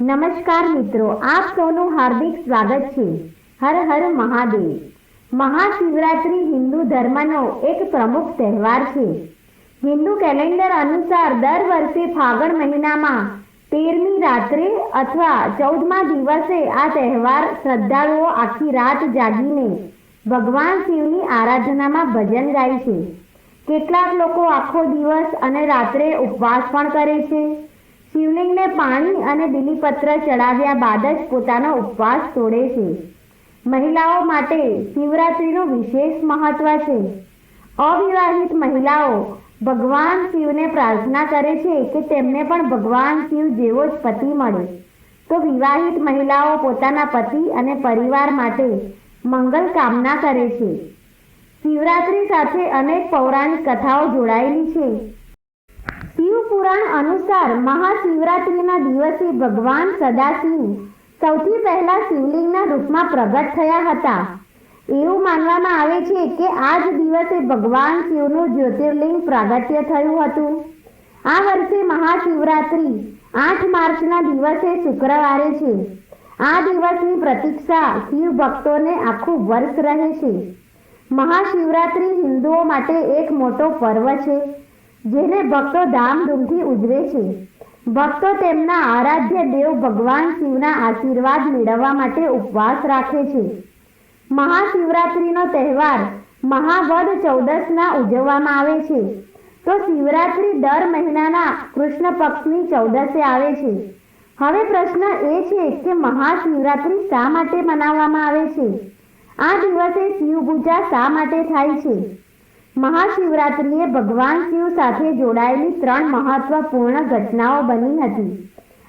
નમસ્કાર મિત્રો, આપ સૌનું હાર્દિક સ્વાગત છે. હર હર મહાદેવ. મહાશિવરાત્રિ હિન્દુ ધર્મનો એક પ્રમુખ તહેવાર છે. હિન્દુ કેલેન્ડર અનુસાર દર વર્ષે ફાગણ મહિનામાં 13મી રાત્રે અથવા 14મા દિવસે આ તહેવાર શ્રદ્ધાળુઓ આખી રાત જાગીને ભગવાન શિવની આરાધનામાં ભજન ગાય છે. કેટલાક લોકો આખો દિવસ અને રાત્રે ઉપવાસ પણ કરે છે. શિવલિંગને પાણી અને બીલીપત્ર ચડાવ્યા બાદ જ પોતાનો ઉપવાસ તોડે છે. મહિલાઓ માટે શિવરાત્રિનું વિશેષ મહત્વ છે. અવિવાહિત મહિલાઓ ભગવાન શિવને પ્રાર્થના કરે છે કે તેમને પણ ભગવાન શિવ જેવો જ પતિ મળે. તો વિવાહિત મહિલાઓ પોતાના પતિ અને પરિવાર માટે મંગલ કામના કરે છે. શિવરાત્રિ સાથે અનેક પૌરાણિક કથાઓ જોડાયેલી છે. શિવ પુરાણ અનુસાર મહાશિવરાત્રિના દિવસે ભગવાન સદાશિવ સૌથી પહેલા શિવલિંગના રૂપમાં પ્રગટ થયા હતા. એવું માનવામાં આવે છે કે આ જ દિવસે ભગવાન શિવનું જ્યોતિર્લિંગ પ્રાગટ્ય થયું હતું. આ વર્ષે મહાશિવરાત્રિ 8 માર્ચના દિવસે શુક્રવારે છે. આ દિવસની પ્રતીક્ષા શિવ ભક્તોને આખું વર્ષ રહે છે. મહાશિવરાત્રિ હિન્દુઓ માટે એક મોટો પર્વ છે, જેને ભક્તો ધામધૂમથી ઉજવે છે. ભક્તો તેમના આરાધ્ય દેવ ભગવાન શિવના આશીર્વાદ મેળવવા માટે ઉપવાસ રાખે છે. મહાશિવરાત્રિનો તહેવાર મહાવદ ચૌદસના ઉજવવામાં આવે છે. તો શિવરાત્રિ દર મહિનાના કૃષ્ણ પક્ષની ચૌદસે આવે છે. હવે પ્રશ્ન એ છે કે મહાશિવરાત્રિ શા માટે મનાવવામાં આવે છે? આ દિવસે શિવ પૂજા શા માટે થાય છે? મહાશિવરાત્રિએ ભગવાન શિવ સાથે જોડાયેલી 3 મહત્વપૂર્ણ ઘટનાઓ બની હતી.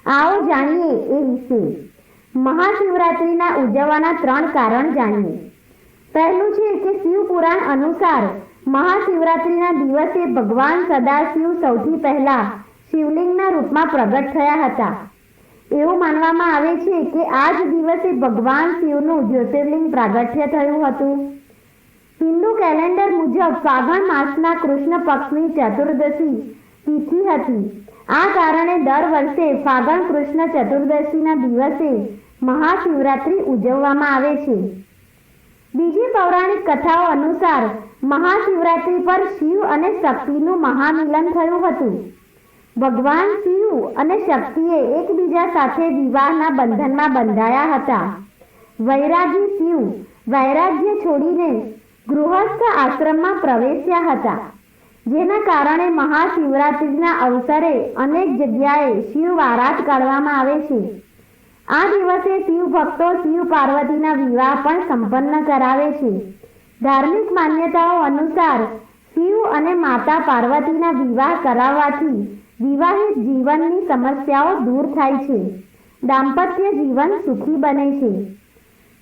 આવો જાણીએ એ વિશે. મહાશિવરાત્રિના ઉજવવાના 3 કારણ જાણીએ. પહેલું છે કે શિવ પુરાણ અનુસાર મહાશિવરાત્રિના દિવસે ભગવાન સદાશિવ સૌથી પહેલા શિવલિંગના રૂપમાં પ્રગટ થયા હતા. એવું માનવામાં આવે છે કે આ જ દિવસે ભગવાન શિવનું જ્યોતિર્લિંગ પ્રાગટ્ય થયું હતું. હિન્દુ કેલેન્ડર મુજબ ફાગણ માસના કૃષ્ણ પક્ષની ચતુર્દશી તિથિ હતી. આ કારણે દર વર્ષે ફાગણ કૃષ્ણ ચતુર્દશીના દિવસે મહાશિવરાત્રિ ઉજવવામાં આવે છે. બીજી પૌરાણિક કથાઓ અનુસાર મહાશિવરાત્રિ પર શિવ અને શક્તિનું મહામિલન થયું હતું. ભગવાન શિવ અને શક્તિએ એકબીજા સાથે વિવાહના બંધનમાં બંધાયા હતા. વૈરાગી શિવ વૈરાગ્ય છોડીને ગૃહસ્થ આશ્રમમાં પ્રવેશ્યા હતા, જેના કારણે મહાશિવરાત્રિના અવસરે અનેક જગ્યાએ શિવ આરાધ કરવામાં આવે છે. આ દિવસે શિવ ભક્તો શિવ પાર્વતીના વિવાહ પણ સંપન્ન કરાવે છે. ધાર્મિક માન્યતાઓ અનુસાર શિવ અને માતા પાર્વતીના વિવાહ કરાવવાથી વિવાહિત જીવનની સમસ્યાઓ દૂર થાય છે. દાંપત્ય જીવન સુખી બને છે.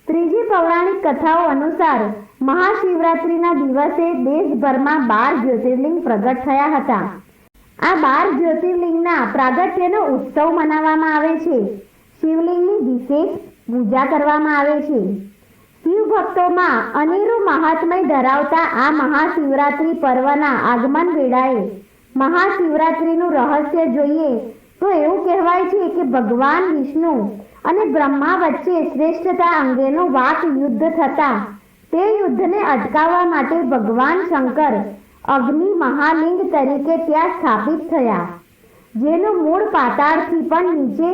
ત્રીજી પૌરાણિક કથાઓ અનુસાર મહાશિવરાત્રિના દિવસે દેશભરમાં 12 જ્યોતિર્લિંગ પ્રગટ થયા હતા. આ 12 જ્યોતિર્લિંગના પ્રાગટ્યનો ઉત્સવ મનાવવામાં આવે છે. શિવલિંગની વિશેષ પૂજા કરવામાં આવે છે. શિવ ભક્તોમાં અનેરું મહાત્મય ધરાવતા આ મહાશિવરાત્રિ પર્વના આગમન વેળાએ મહાશિવરાત્રિનું રહસ્ય જોઈએ તો એવું કહેવાય છે કે ભગવાન વિષ્ણુ અને બ્રહ્મા વચ્ચે શ્રેષ્ઠતા અંગેનું વાક યુદ્ધ થતા તે યુદ્ધને અટકાવવા માટે ભગવાન શંકર અગ્નિ મહાલિંગ તરીકે ત્યાં સ્થાપિત થયા, જેનું મૂળ પાતાળથી પણ નીચે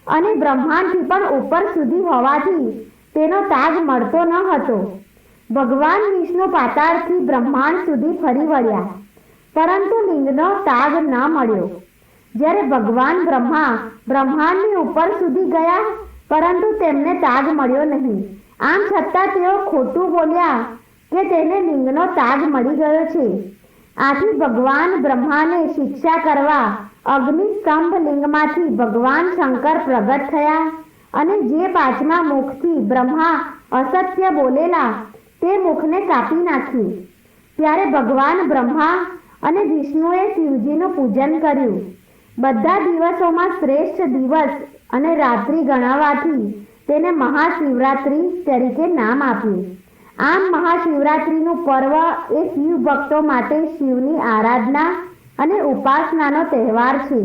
અને બ્રહ્માંડથી પણ ઉપર સુધી હોવાથી તેનો તાગ મળતો ન હતો. ભગવાન વિષ્ણુ પાતાળથી બ્રહ્માંડ સુધી ફરી વળ્યા, પરંતુ લિંગનો તાગ ન મળ્યો. જ્યારે ભગવાન બ્રહ્મા બ્રહ્માંડની ઉપર સુધી ગયા, પરંતુ તેમને તાગ મળ્યો નહીં. આમ છતાં તેઓ ખોટું બોલ્યા કે તેને લિંગનો તાગ મળી ગયો છે. આથી ભગવાન બ્રહ્માને શિક્ષા કરવા અગ્નિસ્તંભ લિંગમાંથી ભગવાન શંકર પ્રગટ થયા અને જે 5મા મુખથી બ્રહ્મા અસત્ય બોલેલા તે મુખને કાપી નાખ્યું. ત્યારે ભગવાન બ્રહ્મા અને વિષ્ણુએ શિવજીનું પૂજન કર્યું. બધા દિવસોમાં શ્રેષ્ઠ દિવસ અને રાત્રિ ગણાવાથી તેને મહાશિવરાત્રિ તરીકે નામ આપ્યું. આમ મહાશિવરાત્રિનું પર્વ એ શિવ ભક્તો માટે શિવની આરાધના અને ઉપાસનાનો તહેવાર છે,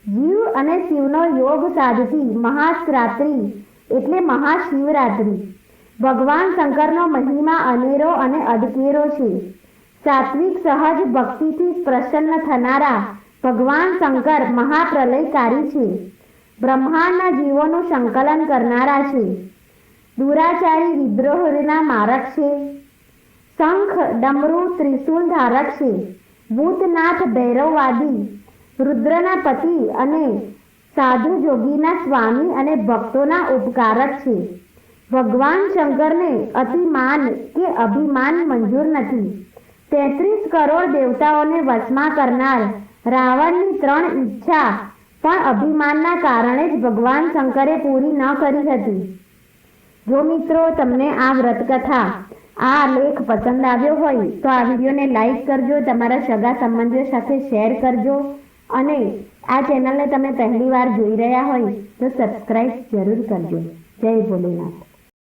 જીવ અને શિવનો યોગ સાધતી મહારાત્રિ એટલે મહાશિવરાત્રિ. ભગવાન શંકરનો મહિમા અનેરો અને અડકેરો છે. સાત્વિક સહજ ભક્તિથી પ્રસન્ન થનારા ભગવાન શંકર મહાપ્રલયકારી છે. બ્રહ્માંડના જીવોનું સંકલન કરનારા છે. દુરાચારી વિદ્રોહીના મારક છે. શંખ ડમરુ ત્રિશૂલ ધારક છે. ભૂતનાથ ભૈરવવાદી રુદ્રના પતિ અને સાધુ જોગીના સ્વામી અને ભક્તોના ઉપકારક છે. ભગવાન શંકરને અતિમાન કે અભિમાન મંજૂર નથી. 33 કરોડ દેવતાઓને વશમાં કરનાર રાવણની 3 ઈચ્છા પણ અભિમાનના કારણે જ ભગવાન શંકરે પૂરી ન કરી હતી. જો મિત્રો તમને આ વ્રતકથા આ લેખ પસંદ આવ્યો હોય તો આ વિડીયોને લાઈક કરજો, તમારા સગા સંબંધીઓ સાથે શેર કરજો અને આ ચેનલને તમે પહેલી વાર જોઈ રહ્યા હોય તો સબસ્ક્રાઈબ જરૂર કરજો. જય ભોલેનાથ.